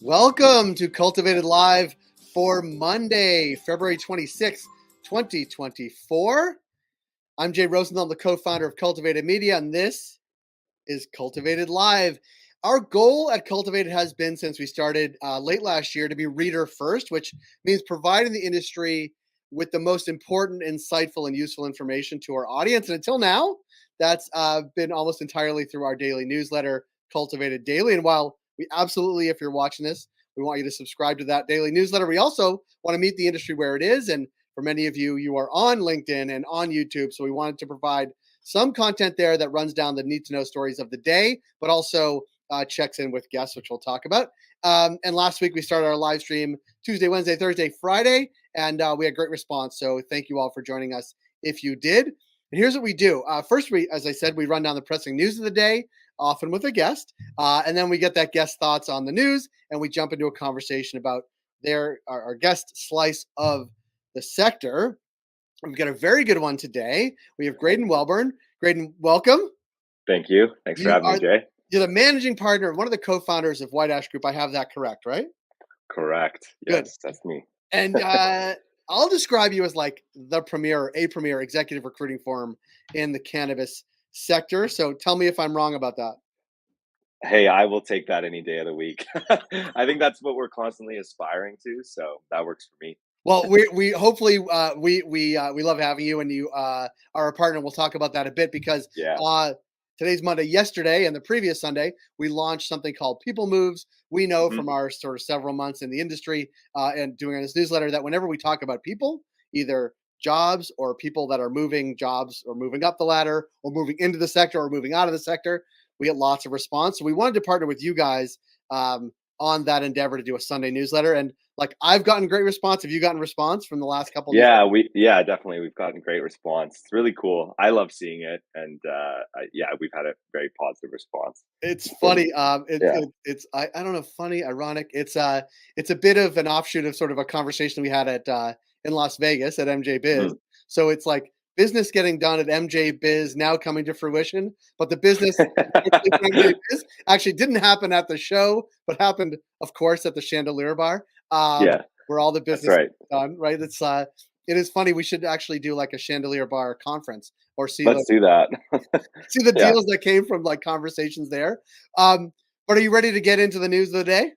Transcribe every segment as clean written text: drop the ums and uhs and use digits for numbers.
Welcome to Cultivated Live for Monday, February 26th, 2024. I'm Jay Rosenthal, the co-founder of Cultivated Media, and this is Cultivated Live. Our goal at Cultivated has been, since we started late last year, to be reader first, which means providing the industry with the most important, insightful, and useful information to our audience. And until now, that's been almost entirely through our daily newsletter, Cultivated Daily. And while we absolutely, if you're watching this, we want you to subscribe to that daily newsletter, we also want to meet the industry where it is. And for many of you, you are on LinkedIn and on YouTube. So we wanted to provide some content there that runs down the need-to-know stories of the day, but also checks in with guests, which we'll talk about. And last week, we started our live stream Tuesday, Wednesday, Thursday, Friday, and we had great response. So thank you all for joining us if you did. And here's what we do. First, as I said, we run down the pressing news of the day, often with a guest, and then we get that guest thoughts on the news, and we jump into a conversation about our guest slice of the sector. We've got a very good one today. We have Graydon Welbourn. Graydon, welcome. Thank you. Thanks for having me, Jay. You're the managing partner, one of the co-founders of White Ash Group. I have that correct, right? Correct. Good. Yes, that's me. And I'll describe you as like a premier executive recruiting firm in the cannabis sector. So tell me if I'm wrong about that. Hey, I will take that any day of the week. I think that's what we're constantly aspiring to, so that works for me. Well, we hopefully we love having you, and you are a partner. We'll talk about that a bit because today's Monday. Yesterday and the previous Sunday, we launched something called People Moves. We know from our sort of several months in the industry and doing this newsletter that whenever we talk about people, either jobs or people that are moving jobs or moving up the ladder or moving into the sector or moving out of the sector, we get lots of response. So we wanted to partner with you guys on that endeavor to do a Sunday newsletter. And like, I've gotten great response. Have you gotten response from the last couple of days? Definitely. We've gotten great response. It's really cool. I love seeing it. And we've had a very positive response. It's funny. It's I don't know, funny, ironic. It's a bit of an offshoot of sort of a conversation we had at in Las Vegas at MJ Biz. So it's like business getting done at MJ Biz now coming to fruition, but the business MJ Biz actually didn't happen at the show, but happened, of course, at the Chandelier Bar. Where all the business is done, right? It's it is funny. We should actually do like a Chandelier Bar conference or see. Let's do that. See the deals that came from like conversations there. But are you ready to get into the news of the day?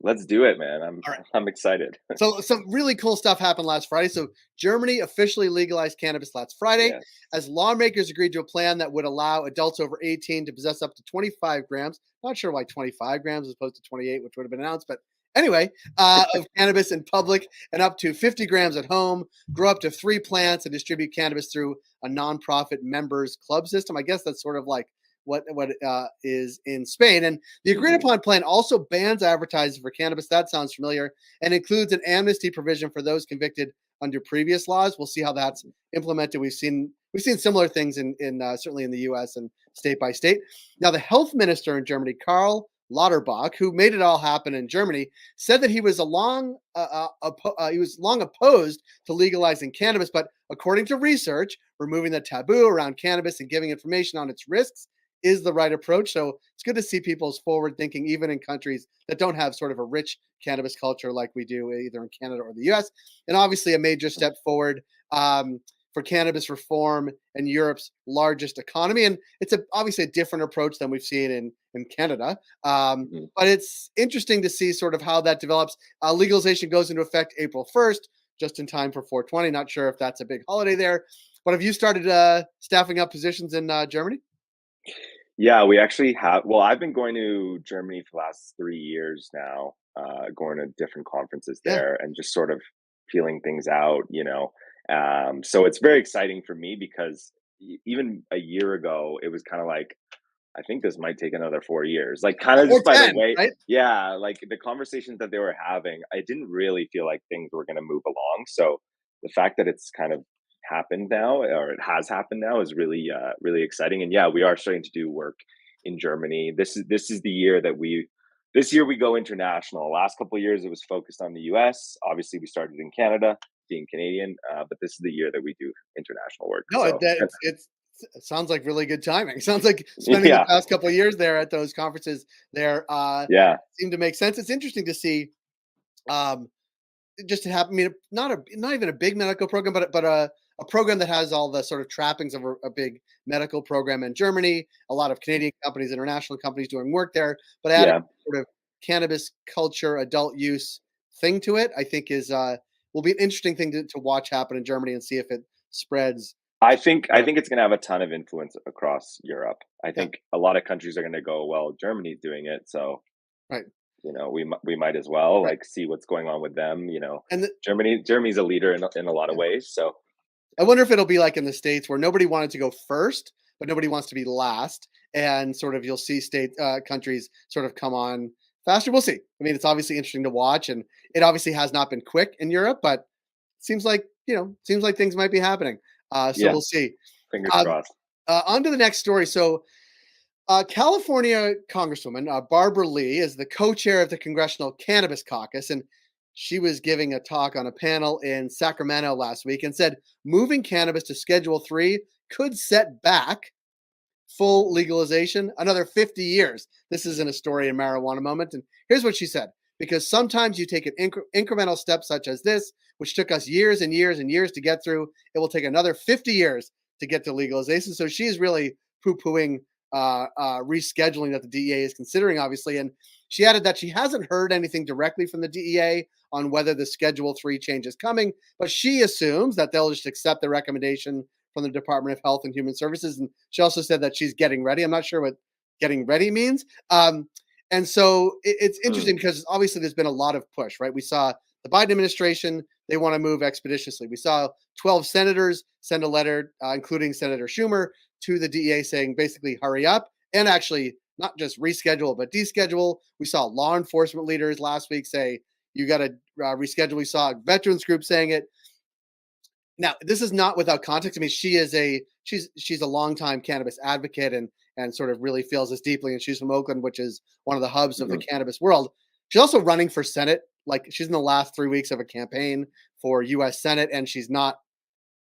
Let's do it, man. I'm excited. So some really cool stuff happened last Friday. So Germany officially legalized cannabis last Friday as lawmakers agreed to a plan that would allow adults over 18 to possess up to 25 grams. Not sure why 25 grams as opposed to 28, which would have been announced, but anyway, of cannabis in public and up to 50 grams at home, grow up to 3 plants and distribute cannabis through a nonprofit members club system. I guess that's sort of like what is in Spain. And the agreed upon plan also bans advertising for cannabis. That sounds familiar, and includes an amnesty provision for those convicted under previous laws. We'll see how that's implemented. We've seen similar things in certainly in the U.S. and state by state. Now, the health minister in Germany, Karl Lauterbach, who made it all happen in Germany, said that he was long opposed to legalizing cannabis, but according to research, removing the taboo around cannabis and giving information on its risks is the right approach. So it's good to see people's forward thinking, even in countries that don't have sort of a rich cannabis culture like we do either in Canada or the US. And obviously a major step forward for cannabis reform and Europe's largest economy. And it's obviously a different approach than we've seen in Canada. But it's interesting to see sort of how that develops. Legalization goes into effect April 1st, just in time for 420. Not sure if that's a big holiday there. But have you started staffing up positions in Germany? Yeah, we actually have. Well, I've been going to Germany for the last 3 years now, going to different conferences there and just sort of feeling things out, So it's very exciting for me because even a year ago, it was kind of like, I think this might take another 4 years. Like kind of just by the way, right? Like the conversations that they were having, I didn't really feel like things were going to move along. So the fact that it's kind of happened now, or it has happened now, is really really exciting. And we are starting to do work in Germany. This is the year that this year we go international. Last couple of years it was focused on the US. Obviously we started in Canada, being Canadian, but this is the year that we do international work. No, it's Sounds like really good timing. Sounds like spending the Yeah, past couple of years there at those conferences there yeah, seemed to make sense. It's interesting to see um, just to have. I mean, not even a big medical program, but a program that has all the sort of trappings of a big medical program in Germany. A lot of Canadian companies, international companies doing work there, but adding yeah. sort of cannabis culture, adult use thing to it, I think is will be an interesting thing to watch happen in Germany and see if it spreads. I think it's going to have a ton of influence across Europe. I Yeah, think a lot of countries are going to go, well, Germany's doing it, so right, we might as well right. like see what's going on with them. And Germany's a leader in a lot of yeah. ways. So I wonder if it'll be like in the States where nobody wanted to go first, but nobody wants to be last. And sort of you'll see countries sort of come on faster. We'll see. I mean, it's obviously interesting to watch, and it obviously has not been quick in Europe, but seems like things might be happening. So yeah, we'll see. fingers Um, crossed. on to the next story. So, California Congresswoman Barbara Lee is the co-chair of the Congressional Cannabis Caucus, and she was giving a talk on a panel in Sacramento last week and said moving cannabis to Schedule 3 could set back full legalization another 50 years. This isn't a story in marijuana moment. And here's what she said: because sometimes you take an incremental step such as this, which took us years and years and years to get through, it will take another 50 years to get to legalization. So she's really poo pooing rescheduling that the DEA is considering, obviously. And she added that she hasn't heard anything directly from the DEA on whether the Schedule 3 change is coming, but she assumes that they'll just accept the recommendation from the Department of Health and Human Services. And she also said that she's getting ready. I'm not sure what getting ready means. And so it's Mm, interesting because obviously there's been a lot of push, right? We saw the Biden administration, they want to move expeditiously. We saw 12 senators send a letter, including Senator Schumer, to the DEA saying basically hurry up and actually not just reschedule, but deschedule. We saw law enforcement leaders last week say, you got to reschedule. We saw veterans group saying it. Now, this is not without context. I mean, she's a longtime cannabis advocate and sort of really feels this deeply. And she's from Oakland, which is one of the hubs of the mhm. cannabis world. She's also running for Senate. Like she's in the last 3 weeks of a campaign for U.S. Senate, and she's not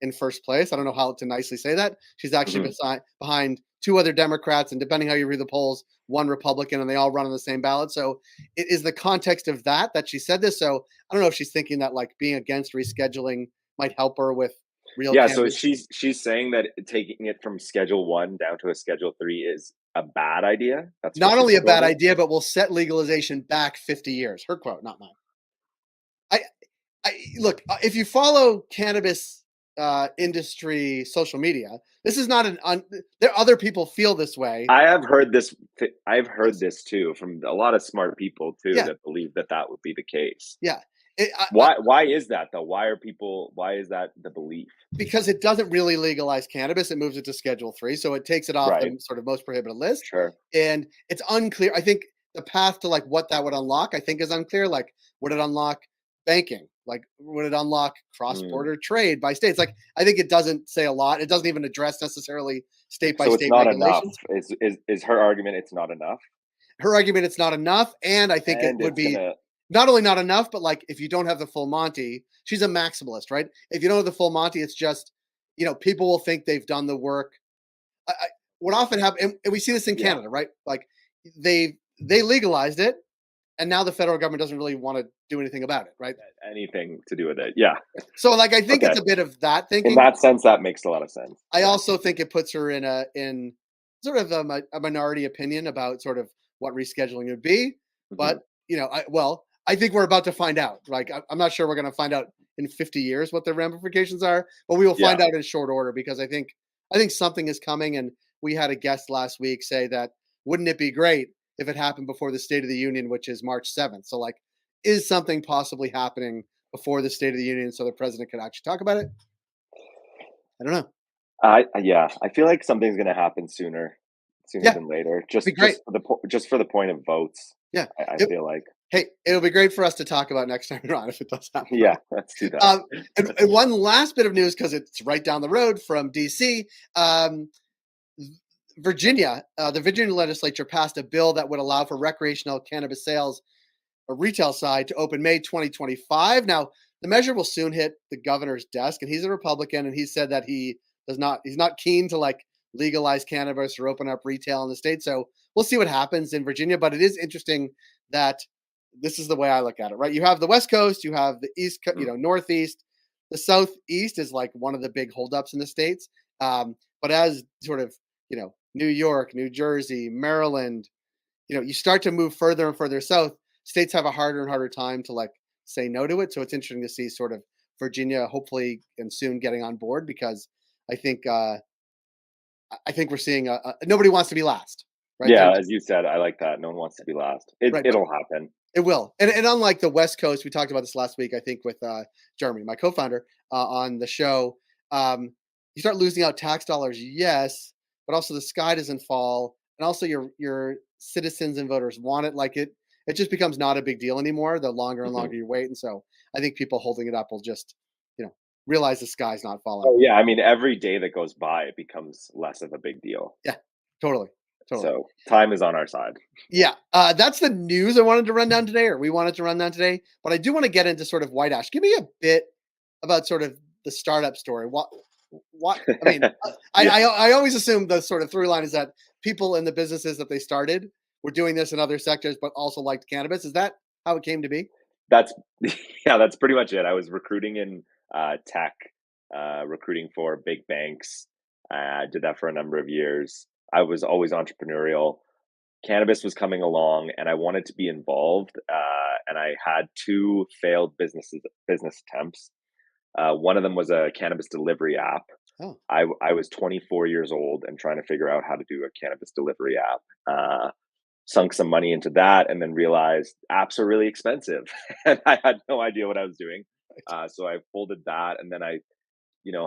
in first place. I don't know how to nicely say that. She's actually Mhm. behind two other Democrats, and depending how you read the polls, one Republican, and they all run on the same ballot. So it is the context of that she said this. So I don't know if she's thinking that like being against rescheduling might help her with real Yeah, so cannabis. she's saying that taking it from Schedule 1 down to a Schedule 3 is a bad idea? That's what Not she's only a bad quoting? idea, but will set legalization back 50 years. Her quote, not mine. I, look, if you follow cannabis industry social media, this is not there. Other people feel this way. I've heard Yes. this too from a lot of smart people too Yeah. that believe that that would be the case. Yeah. Why is that though? Why is that the belief? Because it doesn't really legalize cannabis, it moves it to Schedule 3, so it takes it off Right. the sort of most prohibited list, Sure. and it's unclear. I think the path to, like, what that would unlock, I think, is unclear. Like, would it unlock banking? Like, would it unlock Mm. cross-border trade by states? Like, I think it doesn't say a lot. It doesn't even address necessarily state by So it's state not enough. regulations. Is her argument it's not enough? Her argument, it's not enough, and I think it And would it's be gonna not only not enough, but, like, if you don't have the full Monty, she's a maximalist, right? If you don't have the full Monty, it's just, people will think they've done the work. I what often happens, and we see this in yeah, Canada, right? Like, they legalized it, and now the federal government doesn't really wanna do anything about it, right? anything to do with it. Yeah. So, like, I think Okay. it's a bit of that In thinking. that sense, that makes a lot of sense. I Yeah. also think it puts her in sort of a minority opinion about sort of what rescheduling would be. Mhm. But I think we're about to find out. Like, I'm not sure we're going to find out in 50 years what the ramifications are, but we will Yeah. find out in short order because I think something is coming. And we had a guest last week say that wouldn't it be great if it happened before the State of the Union, which is March 7th? So, like, is something possibly happening before the State of the Union so the president could actually talk about it? I don't know. Yeah, I feel like something's gonna happen sooner Yeah, than later. be great. Just for the point of votes. Yeah. I It feel like. Hey, it'll be great for us to talk about next time around if it does happen. Yeah, let's do that. Um, and one last bit of news because it's right down the road from DC. Virginia, the Virginia legislature passed a bill that would allow for recreational cannabis sales, a retail side, to open May 2025. Now, the measure will soon hit the governor's desk, and he's a Republican, and he said that he's not keen to like legalize cannabis or open up retail in the state. So we'll see what happens in Virginia. But it is interesting that this is the way I look at it, right? You have the West Coast, you have the East, Northeast. The Southeast is like one of the big holdups in the states. But as sort of, New York, New Jersey, Maryland, you start to move further and further south, states have a harder and harder time to like say no to it. So it's interesting to see sort of Virginia, hopefully and soon getting on board, because I think we're seeing nobody wants to be last, right? Yeah, as you said, I like that. No one wants to be last. Right, but It'll happen. it will. And unlike the West Coast, we talked about this last week, I think, with Jeremy, my co-founder, on the show. You start losing out tax dollars, yes, but also the sky doesn't fall, and also your citizens and voters want it. Like it just becomes not a big deal anymore the longer and Mhm. longer you wait. And so I think people holding it up will just, realize the sky's not falling. Oh, yeah, I mean, every day that goes by, it becomes less of a big deal. Yeah, totally, totally. So, time is on our side. Yeah, that's the news I wanted to run down today, or we wanted to run down today. But I do want to get into sort of White Ash. Give me a bit about sort of the startup story. What? I mean, Yeah, I always assume the sort of through line is that people in the businesses that they started were doing this in other sectors, but also liked cannabis. Is that how it came to be? that's yeah, that's pretty much it. I was recruiting in, tech, recruiting for big banks. I did that for a number of years. I was always entrepreneurial. Cannabis was coming along, and I wanted to be involved, and I had 2 failed business attempts. One of them was a cannabis delivery app. Oh, I was 24 years old and trying to figure out how to do a cannabis delivery app. Sunk some money into that and then realized apps are really expensive, and I had no idea what I was doing. So I folded that, and then I,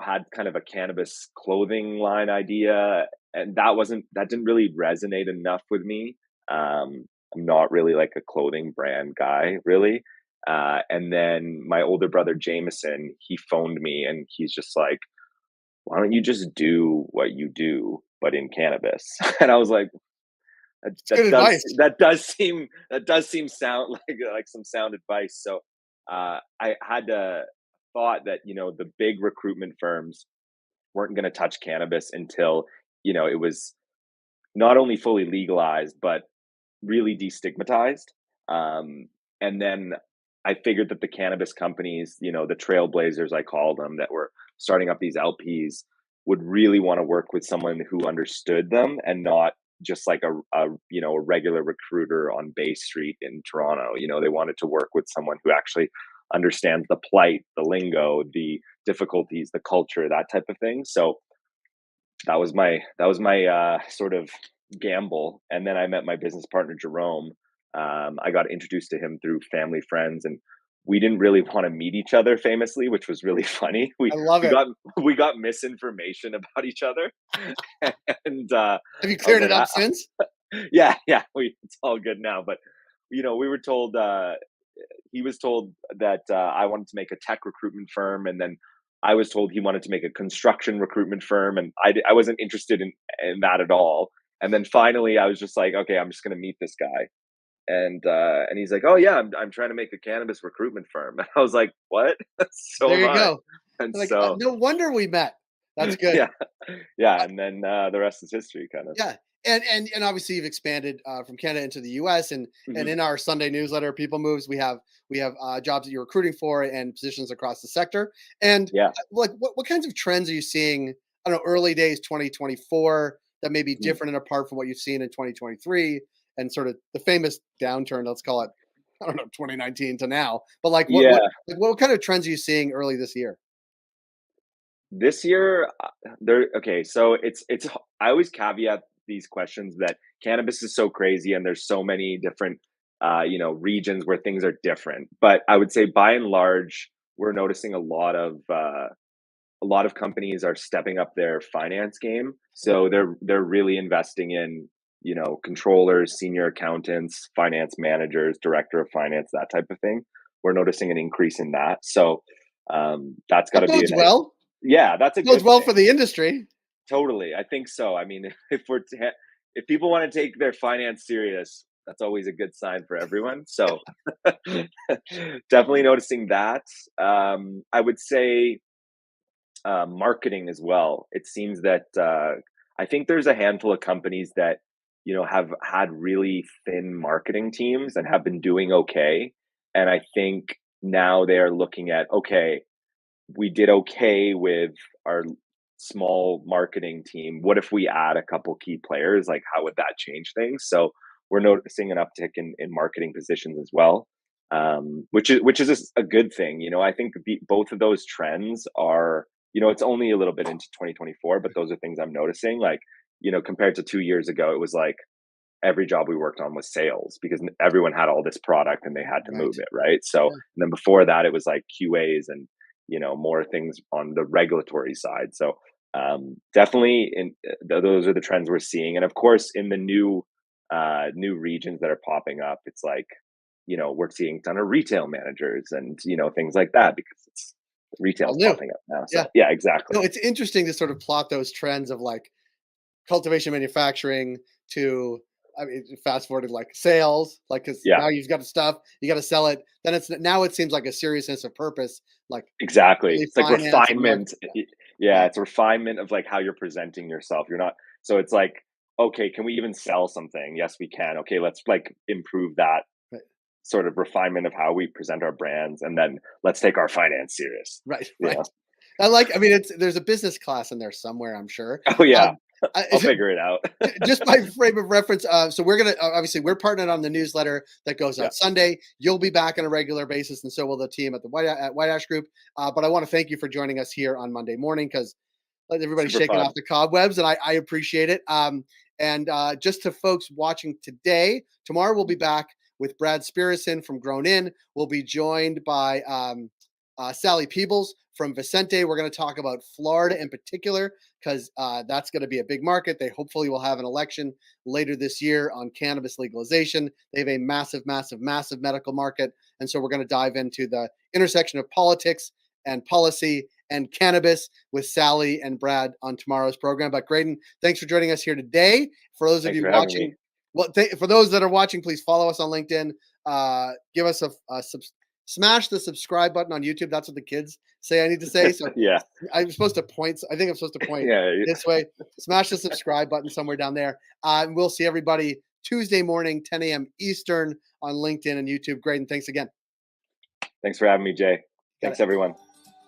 had kind of a cannabis clothing line idea, and that didn't really resonate enough with me. I'm not really like a clothing brand guy, really. And then my older brother Jameson, he phoned me and he's just like, "Why don't you just do what you do, but in cannabis?" And I was like, that, it's good advice. that does seem sound like some sound advice. So I had thought that the big recruitment firms weren't going to touch cannabis until it was not only fully legalized but really destigmatized. And then I figured that the cannabis companies, the trailblazers, I call them, that were starting up these LPs, would really want to work with someone who understood them and not just like a regular recruiter on Bay Street in Toronto. They wanted to work with someone who actually understands the plight, the lingo, the difficulties, the culture, that type of thing. So that was my sort of gamble. And then I met my business partner Jerome. I got introduced to him through family friends, and we didn't really want to meet each other famously, which was really funny. I love We it. got misinformation about each other, and Have you I was cleared it like, up since? yeah, yeah, it's all good now. But we were told, he was told that I wanted to make a tech recruitment firm, and then I was told he wanted to make a construction recruitment firm, and I wasn't interested in that at all. And then finally, I was just like, okay, I'm just going to meet this guy, and he's like, oh yeah, I'm trying to make a cannabis recruitment firm. And I was like, what? So There am you I. go. And Like, so no wonder we met. That's good. yeah, yeah, and then the rest is history, kind of. Yeah, and obviously you've expanded from Canada into the U.S. And Hmm. in our Sunday newsletter, People Moves, we have jobs that you're recruiting for and positions across the sector. And Yeah. like, what kinds of trends are you seeing? I don't know, early days 2024 that may be Mm. different and apart from what you've seen in 2023 and sort of the famous downturn. Let's call it, I don't know, 2019 to now. But like, Yeah. what kind of trends are you seeing early this year? This year, there. Okay, so I always caveat these questions that cannabis is so crazy and there's so many different, regions where things are different. But I would say by and large, we're noticing a lot of companies are stepping up their finance game. So they're really investing in controllers, senior accountants, finance managers, director of finance, that type of thing. We're noticing an increase in that. So that's got That to be bodes well. yeah, that's a Bodes good well for thing. the industry. Totally, I think so. I mean, if people want to take their finance serious, that's always a good sign for everyone. So definitely noticing that. I would say marketing as well. It seems that I think there's a handful of companies that, have had really thin marketing teams and have been doing okay. And I think now they're looking at, okay, we did okay with our small marketing team. What if we add a couple key players? Like, how would that change things? So we're noticing an uptick in marketing positions as well, which is a good thing. I think both of those trends are. It's only a little bit into 2024, but those are things I'm noticing. Like, compared to 2 years ago, it was like every job we worked on was sales because everyone had all this product and they had to Right. move it, right? So, Yeah. and then before that, it was like QAs and more things on the regulatory side. So, definitely, those are the trends we're seeing, and of course, in the new regions that are popping up, it's like we're seeing a ton of retail managers and things like that because it's All retail's new. popping up now. So Yeah. yeah, exactly. No, it's interesting to sort of plot those trends of like cultivation manufacturing to, I mean, fast forwarded like sales, like because Yeah. now you've got the stuff, you got to sell it. Then it's now it seems like a seriousness of purpose, like Exactly. really It's like finance and refinement. marketing. Yeah, Yeah, it's refinement of like how you're presenting yourself. You're not so it's like, okay, can we even sell something? Yes, we can. Okay, let's like improve that right, sort of refinement of how we present our brands and then let's take our finance serious. right, Yeah. right. I like. I mean, it's there's a business class in there somewhere, I'm sure. Oh yeah. Um, I'll figure it out. just by frame of reference, so we're gonna obviously we're partnered on the newsletter that goes Yeah. out Sunday. You'll be back on a regular basis, and so will the team at the White Ash Group. But I want to thank you for joining us here on Monday morning because everybody's Super shaking off fun. the cobwebs, and I appreciate it. And just to folks watching today, tomorrow we'll be back with Brad Spirison from Grown In. We'll be joined by Sally Peebles from Vicente. We're going to talk about Florida in particular because that's going to be a big market. They hopefully will have an election later this year on cannabis legalization. They have a massive, massive, massive medical market. And so we're going to dive into the intersection of politics and policy and cannabis with Sally and Brad on tomorrow's program. But Graydon, thanks for joining us here today. For those of Thanks you for having me. watching, well, for those that are watching, please follow us on LinkedIn. Give us smash the subscribe button on YouTube. That's what the kids say I need to say. So Yeah. I'm supposed to point. I think I'm supposed to point Yeah. this way. Smash the subscribe button somewhere down there. And we'll see everybody Tuesday morning, 10 a.m. Eastern on LinkedIn and YouTube. Graydon, thanks again. Thanks for having me, Jay. Got Thanks it. everyone.